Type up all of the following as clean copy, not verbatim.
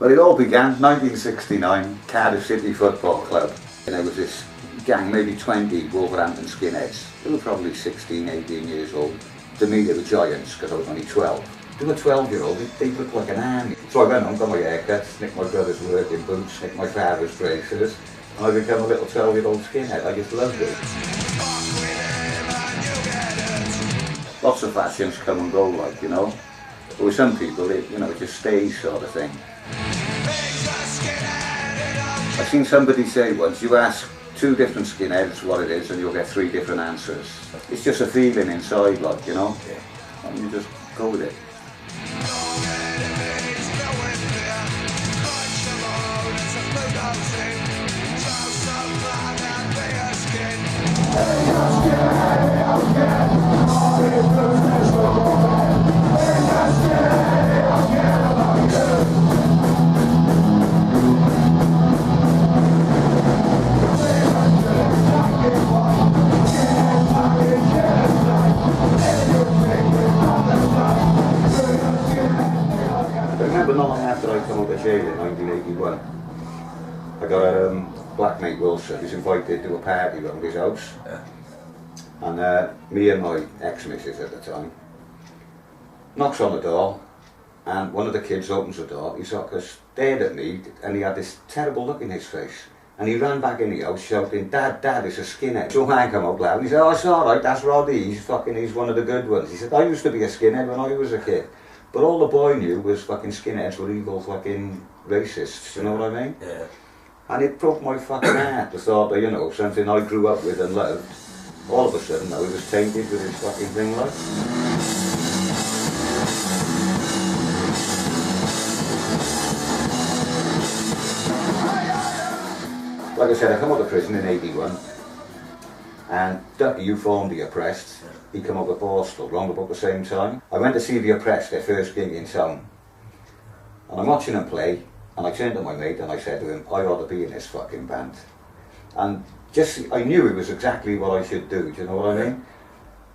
Well, it all began 1969, Cardiff City Football Club. And there was this gang, maybe 20 Wolverhampton skinheads. They were probably 16, 18 years old. To me, they were giants because I was only 12. To a 12-year-old, they looked like an army. So I went home, got my haircut, nicked my brother's working boots, nicked my father's braces, and I became a little 12-year-old skinhead. I just loved it. Lots of fashions come and go, like, you know. But with some people, it just stays sort of thing. I've seen somebody say once, you ask 2 different skinheads what it is and you'll get 3 different answers. It's just a feeling inside, like, you know, and you just go with it. Not long after I come out of jail in 1981, I got a black mate Wilson, who's invited to a party around his house. And me and my ex-missus at the time knocks on the door, and one of the kids opens the door. He sort of stared at me, and he had this terrible look in his face. And he ran back in the house shouting, "Dad, Dad, it's a skinhead." So man come out loud and he said, "Oh, it's alright, that's Roddy, he's one of the good ones." He said, "I used to be a skinhead when I was a kid." But all the boy knew was fucking skinheads were evil fucking racists, you know what I mean? Yeah. And it broke my fucking heart, the thought that, you know, something I grew up with and loved, all of a sudden now it was tainted with this fucking thing, like. Like I said, I come out of prison in 81, and Ducky, who formed The Oppressed, he came up with Borstal round about the same time. I went to see The Oppressed, their first gig in town. And I'm watching them play, and I turned to my mate and I said to him, I ought to be in this fucking band. And I knew it was exactly what I should do, do you know what I mean?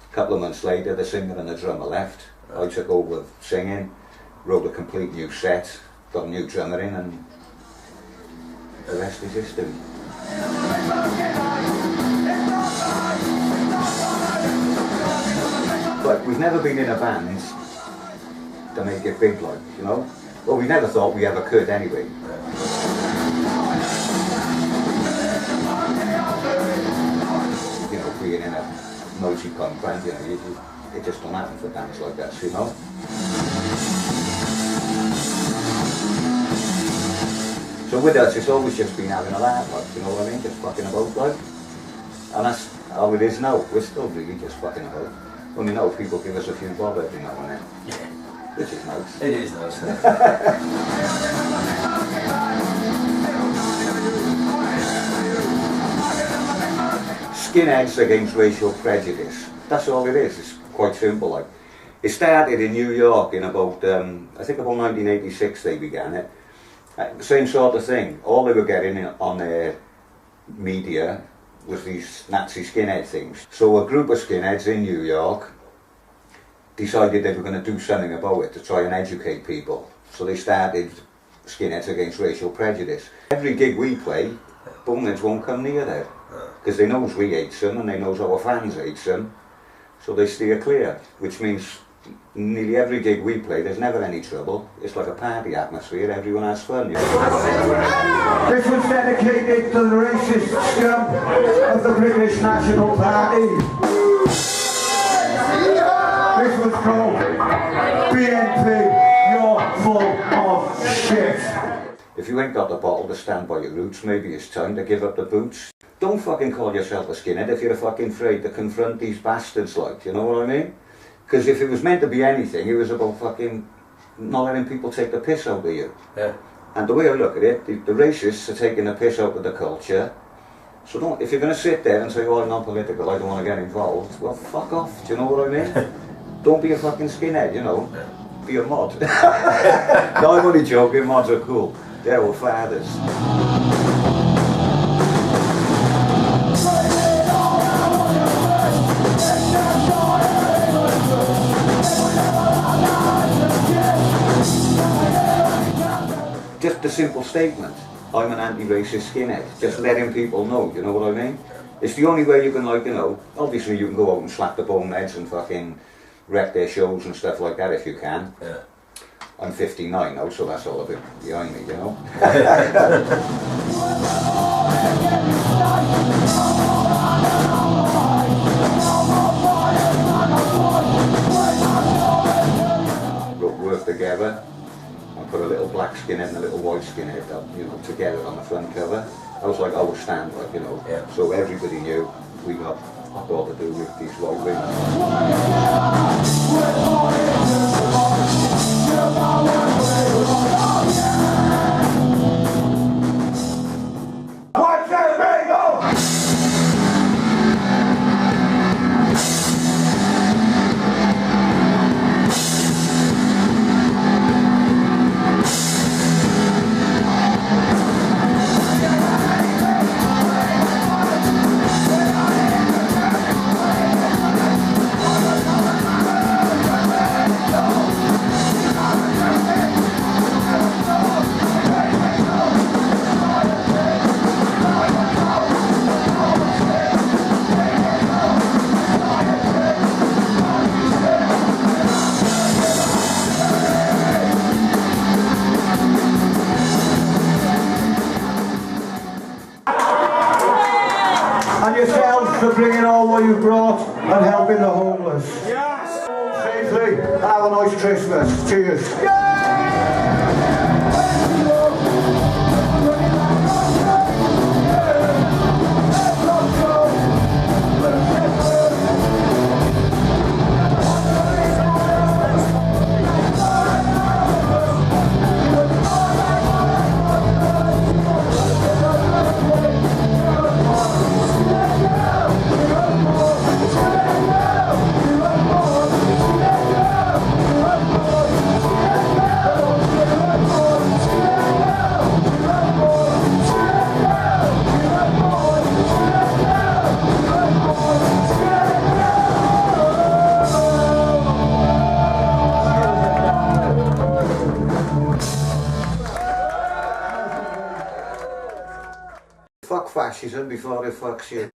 A couple of months later, the singer and the drummer left. I took over singing, wrote a complete new set, got a new drummer in, and the rest is history. But we've never been in a band to make it big, like, you know? Well, we never thought we ever could anyway. You know, being in a noisy punk band, you know, it just don't happen for bands like that, you know? So with us, it's always just been having a laugh, like, you know what I mean? Just fucking about, like. And that's how it is now. We're still really just fucking about. Only know people give us a few bob every now and then. Yeah. Which is nice. It is nice. Skinheads against racial prejudice. That's all it is. It's quite simple, like. It started in New York in about, I think about 1986 they began it. Same sort of thing. All they were getting on their media was these Nazi skinhead things. So a group of skinheads in New York decided they were going to do something about it to try and educate people. So they started Skinheads Against Racial Prejudice. Every gig we play, boneheads won't come near there. Because they knows we hate them and they knows our fans hate them. So they steer clear, which means nearly every gig we play, there's never any trouble. It's like a party atmosphere, everyone has fun. You know? This was dedicated to the racist scum of the British National Party. This was called BNP, you're full of shit. If you ain't got the bottle to stand by your roots, maybe it's time to give up the boots. Don't fucking call yourself a skinhead if you're fucking afraid to confront these bastards, like, you know what I mean? Because if it was meant to be anything, it was about fucking not letting people take the piss out of you. Yeah. And the way I look at it, the racists are taking the piss out of the culture. So if you're going to sit there and say, oh, I'm not political, I don't want to get involved, well, fuck off, do you know what I mean? Don't be a fucking skinhead, you know? Be a mod. No, I'm only joking, mods are cool. They're our fathers. just a simple statement. I'm an anti-racist skinhead. Just letting people know, you know what I mean? It's the only way you can, like, you know, obviously you can go out and slap the boneheads and fucking wreck their shows and stuff like that if you can. Yeah. I'm 59 now, so that's all a bit behind me, you know? We'll work together and put a little black skinhead and a little white skinhead, you know, together on the front cover. That was like our stand, like, you know. Yeah. So everybody knew we got all to do with these right wings. And yourselves for bringing all what you brought and helping the homeless. Yes! Safely. Have a nice Christmas. Cheers. Fuck fascism before it fucks you.